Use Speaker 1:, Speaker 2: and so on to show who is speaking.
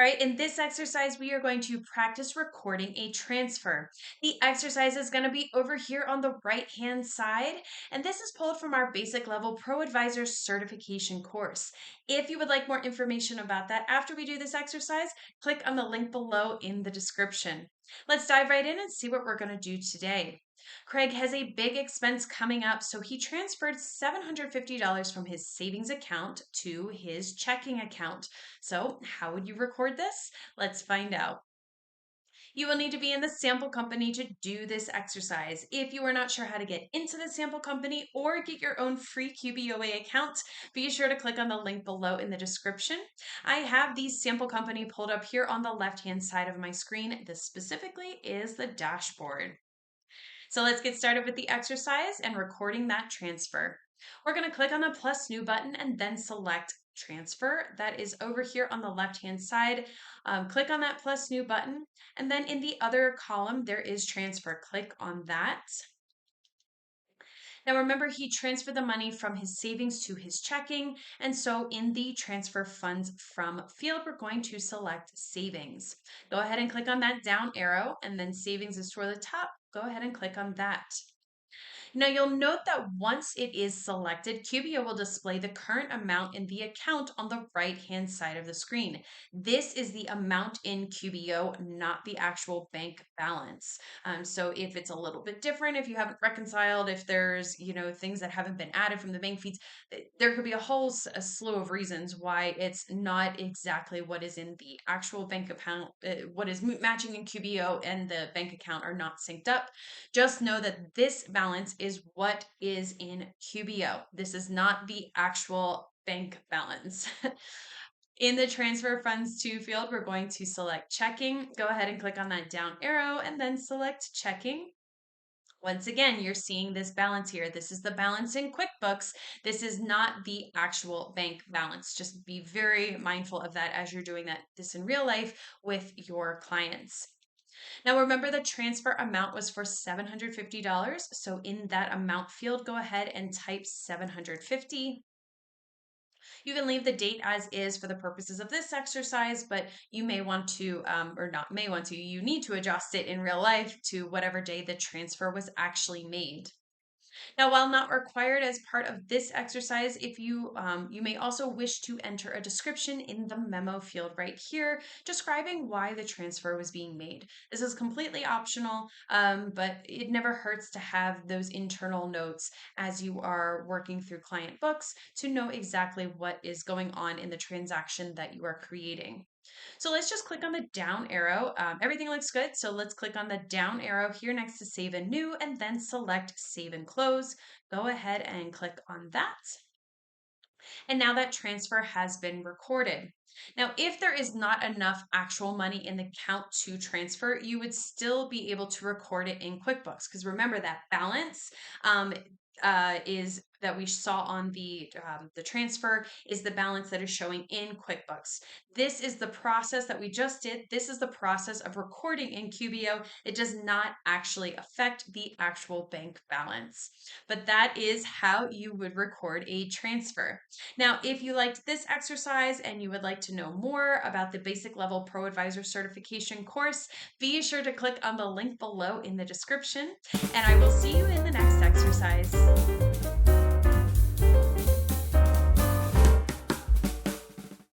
Speaker 1: All right, in this exercise, we are going to practice recording a transfer. The exercise is going to be over here on the right-hand side, and this is pulled from our basic level ProAdvisor certification course. If you would like more information about that after we do this exercise, click on the link below in the description. Let's dive right in and see what we're going to do today. Craig has a big expense coming up, so he transferred $750 from his savings account to his checking account. So, how would you record this? Let's find out. You will need to be in the sample company to do this exercise. If you are not sure how to get into the sample company or get your own free QBOA account, be sure to click on the link below in the description. I have the sample company pulled up here on the left-hand side of my screen. This specifically is the dashboard. So let's get started with the exercise and recording that transfer. We're going to click on the plus new button and then select transfer. That is over here on the left-hand side. Click on that plus new button. And then in the other column, there is transfer. Click on that. Now remember, he transferred the money from his savings to his checking. And so in the transfer funds from field, we're going to select savings. Go ahead and click on that down arrow, and then savings is toward the top. Go ahead and click on that. Now you'll note that once it is selected, QBO will display the current amount in the account on the right-hand side of the screen. This is the amount in QBO, not the actual bank balance. So if it's a little bit different, if you haven't reconciled, if there's, things that haven't been added from the bank feeds, there could be a slew of reasons why it's not exactly what is in the actual bank account, what is matching in QBO and the bank account are not synced up. Just know that this balance is what is in QBO. This is not the actual bank balance. In the transfer funds to field, we're going to select checking. Go ahead and click on that down arrow and then select checking. Once again, you're seeing this balance here. This is the balance in QuickBooks. This is not the actual bank balance. Just be very mindful of that as you're doing this in real life with your clients. Now remember, the transfer amount was for $750. So in that amount field, go ahead and type 750. You can leave the date as is for the purposes of this exercise, but you may want to, or not may want to, you need to adjust it in real life to whatever day the transfer was actually made. Now, while not required as part of this exercise, if you may also wish to enter a description in the memo field right here, describing why the transfer was being made. This is completely optional, but it never hurts to have those internal notes as you are working through client books to know exactly what is going on in the transaction that you are creating. So let's just click on the down arrow. Everything looks good. So let's click on the down arrow here next to Save and New and then select Save and Close. Go ahead and click on that. And now that transfer has been recorded. Now, if there is not enough actual money in the account to transfer, you would still be able to record it in QuickBooks, because remember that balance is that we saw on the transfer is the balance that is showing in QuickBooks. This is the process that we just did. This is the process of recording in QBO. It does not actually affect the actual bank balance, but that is how you would record a transfer. Now, if you liked this exercise and you would like to know more about the basic level ProAdvisor certification course, be sure to click on the link below in the description, and I will see you in the next exercise.